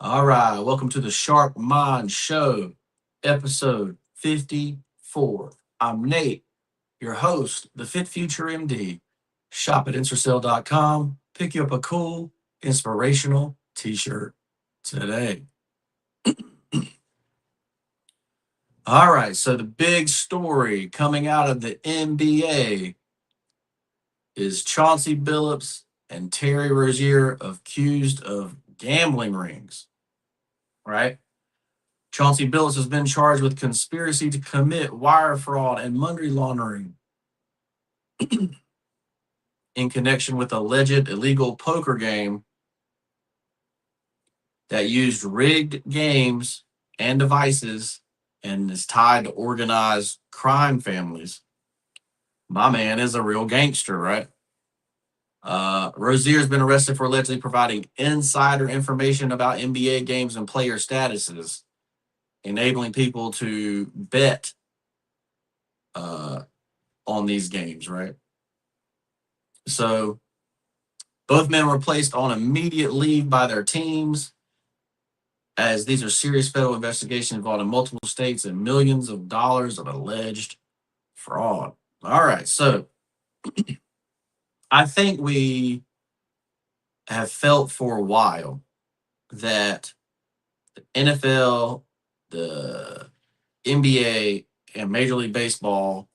All right, welcome to the Sharp Mind Show, episode 54. I'm Nate, your host, the Fit Future MD. Shop at Insercell.com. Pick you up a cool, inspirational t shirt today. All right, so the big story coming out of the NBA is Chauncy Billups and Terry Rozier accused of gambling rings, right? Chauncey Billups has been charged with conspiracy to commit wire fraud and money laundering in connection with alleged illegal poker game that used rigged games and devices and is tied to organized crime families. My man is a real gangster, right? Rozier has been arrested for allegedly providing insider information about NBA games and player statuses, enabling people to bet uh, on these games, right? So both men were placed on immediate leave by their teams, as these are serious federal investigations involving multiple states and millions of dollars of alleged fraud. All right, so I think we have felt for a while that the NFL, the NBA, and Major League Baseball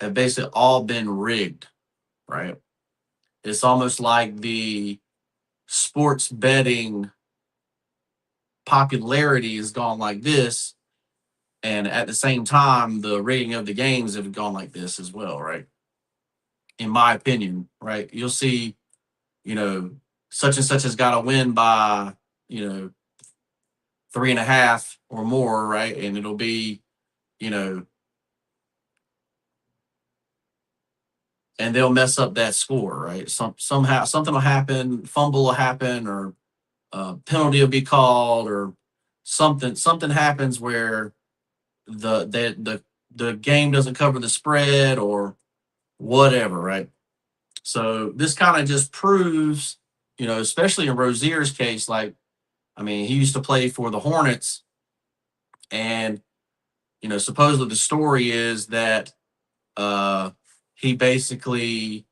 have basically all been rigged, right? It's almost like the sports betting popularity has gone like this, and at the same time, the rating of the games have gone like this as well, right? In my opinion, right? You'll see, you know, such and such has got to win by, you know, 3.5 or more, right? And it'll be, you know, and they'll mess up that score, right? Somehow something will happen, fumble will happen, or penalty will be called, or something happens where the game doesn't cover the spread or whatever, right? So this kind of just proves, especially in Rozier's case, like, I mean, he used to play for the Hornets, and supposedly the story is that uh, he basically,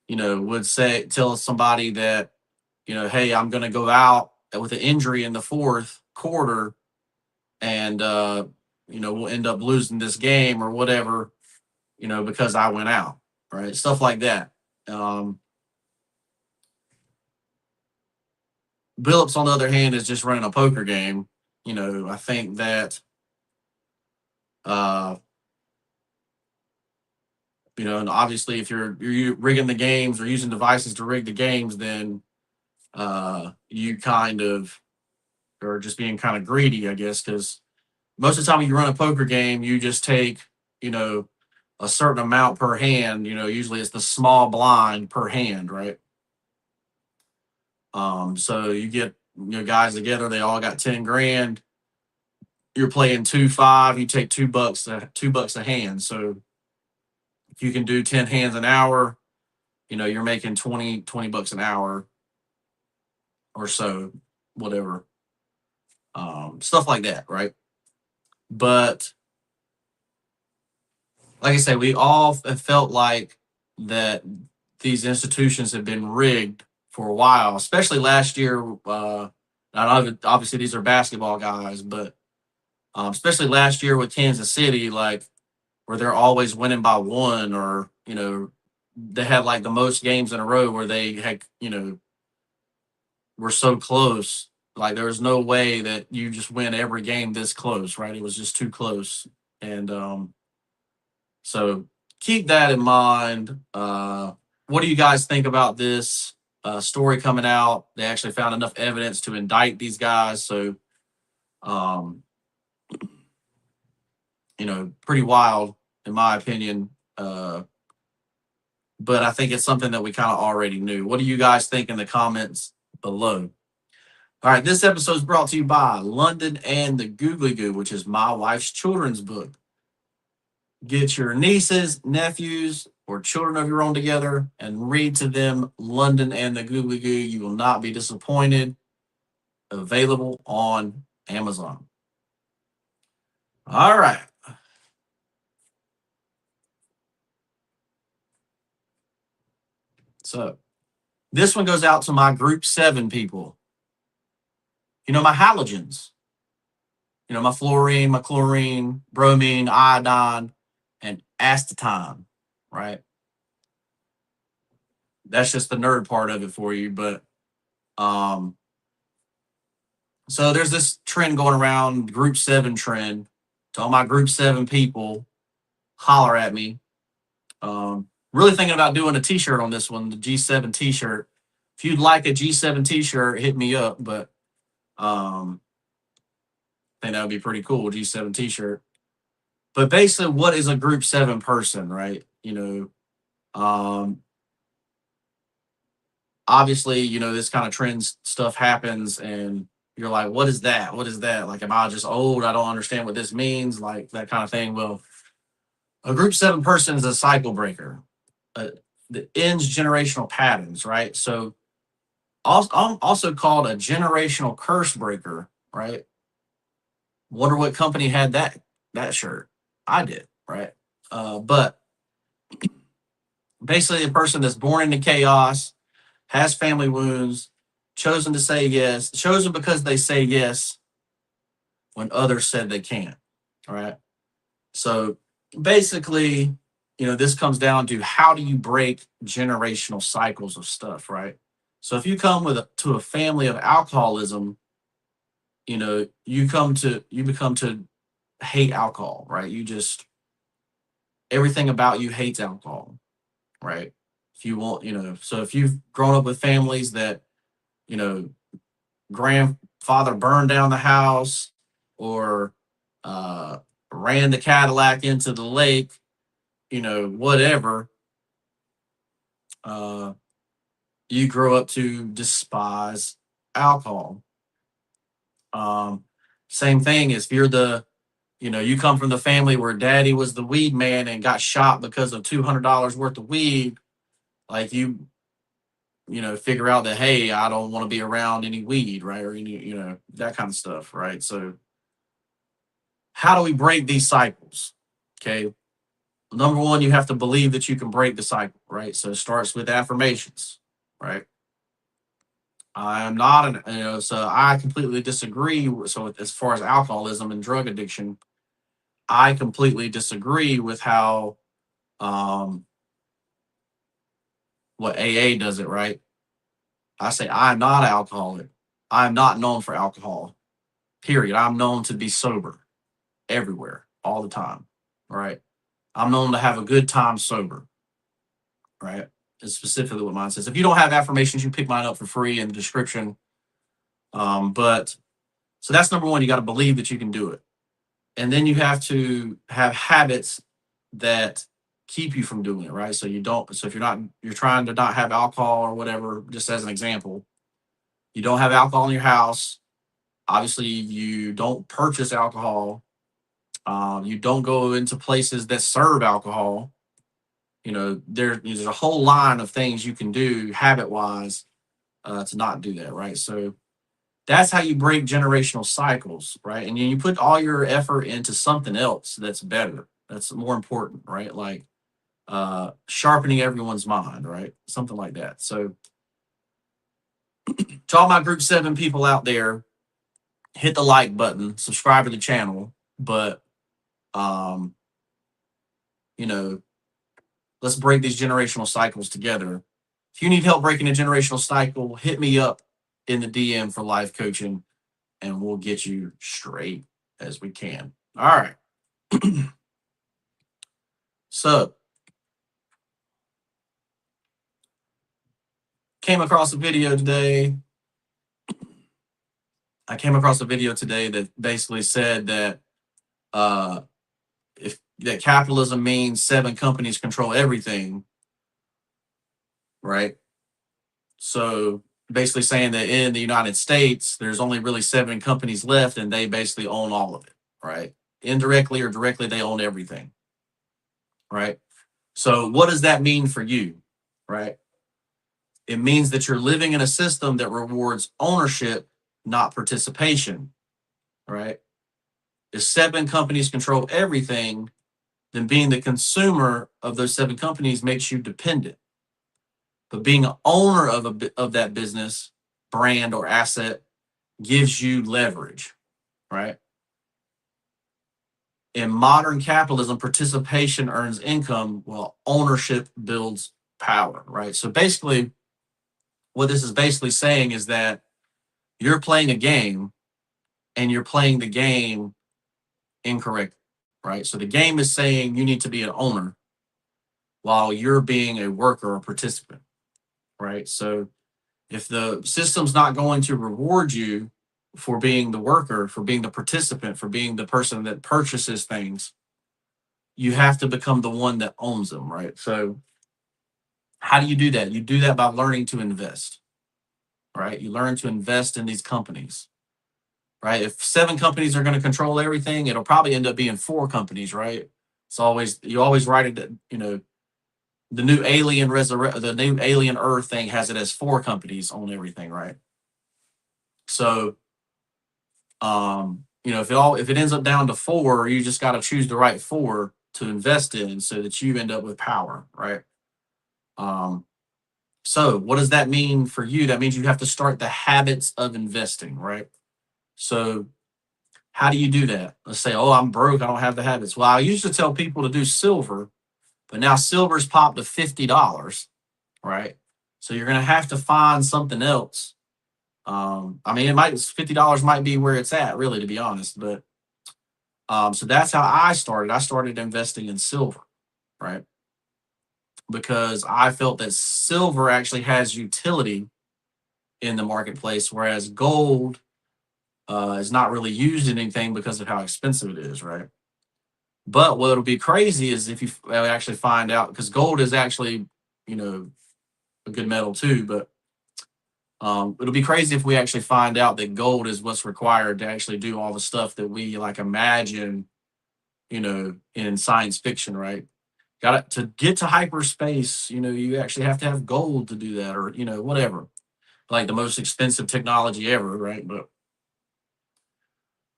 would tell somebody that, hey, I'm going to go out with an injury in the fourth quarter, and we'll end up losing this game or whatever, because I went out, right? Stuff like that. Um, Billups, on the other hand, is just running a poker game. I think that, uh, and obviously, if you're rigging the games or using devices to rig the games, then you kind of are just being kind of greedy, I guess, because most of the time when you run a poker game, you just take, you know, a certain amount per hand. Usually it's the small blind per hand, right? So you get guys together, they all got 10 grand. You're playing 2-5, you take $2, $2 a hand. So if you can do 10 hands an hour, you're making 20 bucks an hour or so, whatever. Stuff like that, right? But like I say, we all have felt like that these institutions have been rigged for a while, especially last year. Obviously, these are basketball guys, but especially last year with Kansas City, like where they're always winning by one, or they had like the most games in a row where they had were so close. Like there was no way that you just win every game this close, right? It was just too close, and so keep that in mind. What do you guys think about this story coming out? They actually found enough evidence to indict these guys. So, um, pretty wild, in my opinion. But I think it's something that we kind of already knew. What do you guys think in the comments below? All right, this episode is brought to you by London and the Googly Goo, which is my wife's children's book. Get your nieces, nephews, or children of your own together and read to them London and the Googly Goo. You will not be disappointed. available on Amazon. All right. So this one goes out to my group 7 people. You know, my halogens. You know, my fluorine, my chlorine, bromine, iodine, and astatine, right? That's just the nerd part of it for you. But so there's this trend going around, group 7 trend. To all my group 7 people, holler at me. Really thinking about doing a t-shirt on this one, the G7 t-shirt. If you'd like a G7 t-shirt, hit me up. But I think that would be pretty cool, G7 t-shirt. But basically, what is a group 7 person, right? You know, obviously, you know, this kind of trends stuff happens and you're like, what is that? What is that? Like, am I just old? I don't understand what this means, like that kind of thing. Well, a group 7 person is a cycle breaker that ends generational patterns, right? So also called a generational curse breaker, right? Wonder what company had that shirt. I did, right? But basically, a person that's born into chaos, has family wounds, chosen to say yes, chosen because they say yes when others said they can't. All right. So basically, you know, this comes down to how do you break generational cycles of stuff, right? So if you come to a family of alcoholism, you know, you become to hate alcohol, right? You just everything about you hates alcohol, right? If you want, you know, so if you've grown up with families that, you know, grandfather burned down the house or uh, ran the Cadillac into the lake, you know, whatever, uh, you grow up to despise alcohol. Um, Same thing as if you're you know, you come from the family where daddy was the weed man and got shot because of $200 worth of weed, like you know, figure out that, hey, I don't want to be around any weed, right? Or any, you know, that kind of stuff, right? So how do we break these cycles? Okay. Number one, you have to believe that you can break the cycle, right? So it starts with affirmations, right? I am not you know, so I completely disagree. So as far as alcoholism and drug addiction, I completely disagree with how um, what AA does it, right? I say I'm not an alcoholic. I'm not known for alcohol. Period. I'm known to be sober everywhere, all the time. Right. I'm known to have a good time sober. Right. Is specifically what mine says. If you don't have affirmations, you pick mine up for free in the description. But so that's number one. You got to believe that you can do it, and then you have to have habits that keep you from doing it. Right. So you don't. So if you're trying to not have alcohol or whatever. Just as an example, you don't have alcohol in your house. Obviously, you don't purchase alcohol. You don't go into places that serve alcohol. You know, there's a whole line of things you can do habit wise to not do that, right? So that's how you break generational cycles, right? And you put all your effort into something else that's better, that's more important, right? Like sharpening everyone's mind, right? Something like that. So to all my group 7 people out there, hit the like button, subscribe to the channel, but um, you know, let's break these generational cycles together. If you need help breaking a generational cycle, hit me up in the DM for life coaching and we'll get you straight as we can. All right. So, came across a video today. I came across a video today that basically said that uh, if that capitalism means 7 companies control everything, right? So basically saying that in the United States, there's only really 7 companies left and they basically own all of it, right? Indirectly or directly, they own everything, right? So what does that mean for you, right? It means that you're living in a system that rewards ownership, not participation, right? If 7 companies control everything, then being the consumer of those 7 companies makes you dependent. But being an owner of that business, brand, or asset gives you leverage, right? In modern capitalism, participation earns income while ownership builds power, right? So basically, what this is basically saying is that you're playing a game and you're playing the game incorrectly, right? So the game is saying you need to be an owner while you're being a worker or participant, right? So if the system's not going to reward you for being the worker, for being the participant, for being the person that purchases things, you have to become the one that owns them, right? So how do you do that? You do that by learning to invest, right? You learn to invest in these companies, right? If 7 companies are going to control everything, it'll probably end up being 4 companies, right? It's always, you always write it, the new the new alien Earth thing has it as 4 companies own everything, right? So, if it ends up down to 4, you just got to choose the right 4 to invest in so that you end up with power, right? So what does that mean for you? That means you have to start the habits of investing, right? So how do you do that? Let's say, oh, I'm broke, I don't have the habits. Well, I used to tell people to do silver, but now silver's popped to $50, right? So you're gonna have to find something else. $50 might be where it's at, really, to be honest. But so that's how I started. I started investing in silver, right? Because I felt that silver actually has utility in the marketplace, whereas gold is not really used in anything because of how expensive it is, right? But what'll be crazy is if you actually find out, because gold is actually, you know, a good metal too, but it'll be crazy if we actually find out that gold is what's required to actually do all the stuff that we like imagine, in science fiction, right? Got to get to hyperspace, you actually have to have gold to do that, or whatever. Like the most expensive technology ever, right?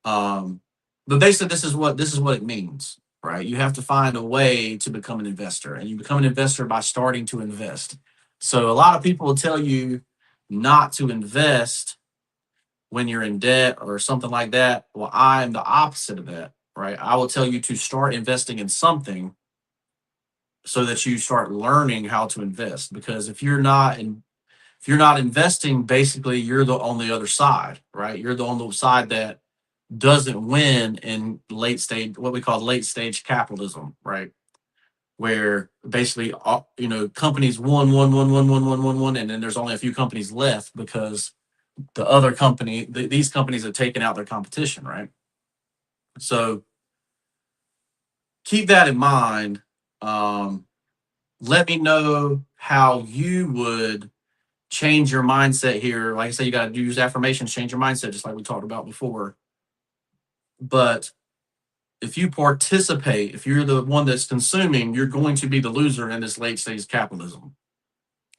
Um, but basically, this is what it means, right? You have to find a way to become an investor, and you become an investor by starting to invest. So a lot of people will tell you not to invest when you're in debt or something like that. Well, I'm the opposite of that, right? I will tell you to start investing in something so that you start learning how to invest. Because if you're not investing, basically you're on the other side, right? You're on the side that doesn't win in late stage, what we call late stage capitalism, right? Where basically, companies won, and then there's only a few companies left because these companies have taken out their competition, right? So keep that in mind. Let me know how you would change your mindset here. Like I said, you got to use affirmations, change your mindset, just like we talked about before. But if you participate, if you're the one that's consuming, you're going to be the loser in this late stage capitalism.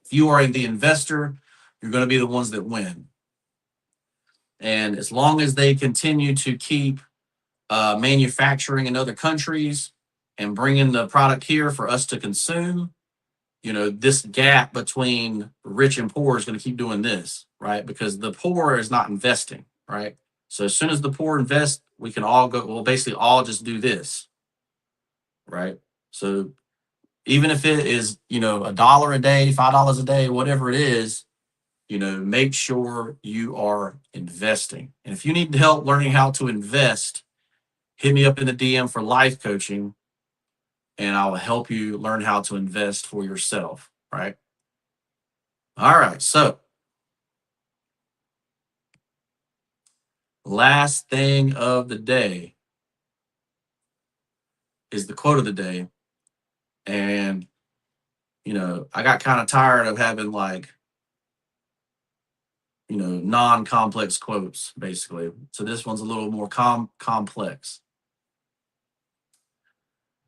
If you are the investor, you're going to be the ones that win. And as long as they continue to keep manufacturing in other countries and bringing the product here for us to consume, this gap between rich and poor is going to keep doing this, right? Because the poor is not investing, right? So as soon as the poor invest, we can all go, well, basically all just do this, right? So even if it is, $1 a day, $5 a day, whatever it is, make sure you are investing. And if you need help learning how to invest, hit me up in the DM for life coaching, and I'll help you learn how to invest for yourself, right? All right. So last thing of the day is the quote of the day. And, I got kind of tired of having non-complex quotes, basically. So this one's a little more complex.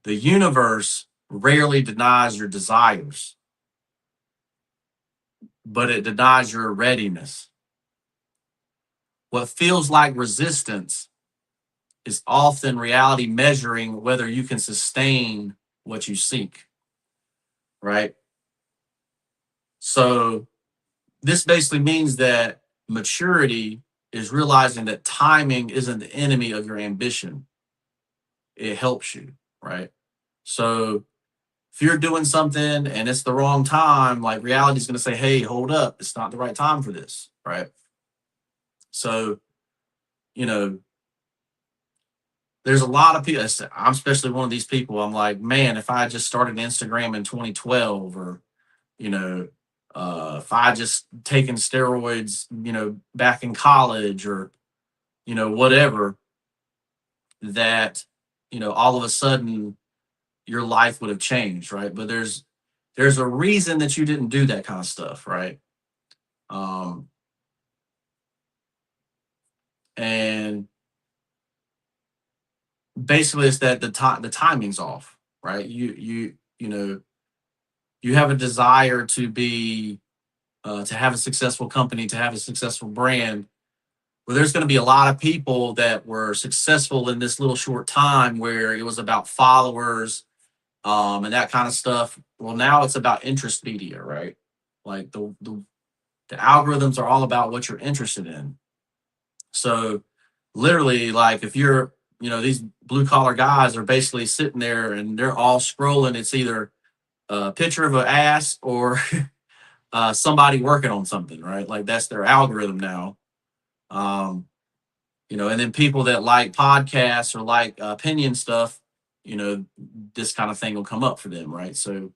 The universe rarely denies your desires, but it denies your readiness. what feels like resistance is often reality measuring whether you can sustain what you seek, right? So this basically means that maturity is realizing that timing isn't the enemy of your ambition. It helps you, right? So if you're doing something and it's the wrong time, like reality is going to say, hey, hold up, it's not the right time for this, right? So, you know, there's a lot of people, I'm especially one of these people. I'm like, man, if I just started Instagram in 2012, or, you know, if I just taken steroids, back in college, or, whatever, that, all of a sudden your life would have changed, right? But there's a reason that you didn't do that kind of stuff, right? Um, and basically it's that the timing's off, right? You have a desire to be to have a successful company, to have a successful brand. Well, there's going to be a lot of people that were successful in this little short time where it was about followers, and that kind of stuff. Well, now it's about interest media, right? Like the algorithms are all about what you're interested in. So literally, like if you're, these blue collar guys are basically sitting there and they're all scrolling. It's either a picture of an ass or somebody working on something, right? Like that's their algorithm now. Um, and then people that like podcasts or like opinion stuff, this kind of thing will come up for them, right? So,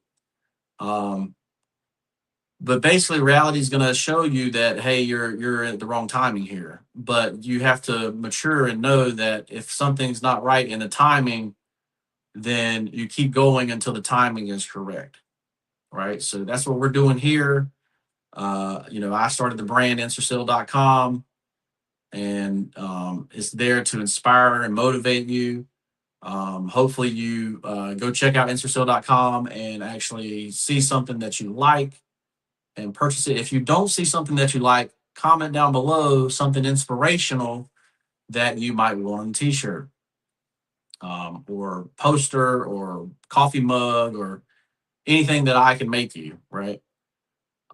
um, but basically, reality is going to show you that hey, you're at the wrong timing here. But you have to mature and know that if something's not right in the timing, then you keep going until the timing is correct, right? So that's what we're doing here. I started the brand Insercell.com, and it's there to inspire and motivate you. Hopefully, you go check out Insercell.com and actually see something that you like and purchase it. If you don't see something that you like, comment down below something inspirational that you might want on a t-shirt, or poster or coffee mug or anything that I can make you, right?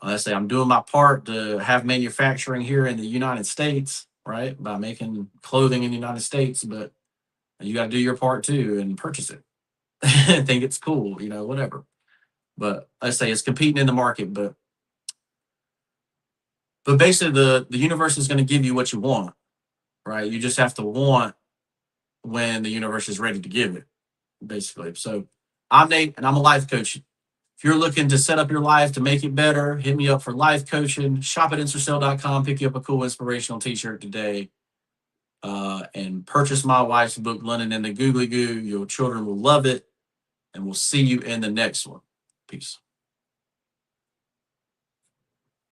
Let's say I'm doing my part to have manufacturing here in the United States, right? By making clothing in the United States, but you got to do your part too and purchase it. I think it's cool, whatever. But let's say it's competing in the market, but basically the universe is going to give you what you want, right? You just have to want when the universe is ready to give it, basically. So I'm Nate, and I'm a life coach. If you're looking to set up your life to make it better, hit me up for life coaching. Shop at Insercell.com, pick you up a cool inspirational t-shirt today, and purchase my wife's book, London and the Googly Goo. Your children will love it, and we'll see you in the next one. Peace.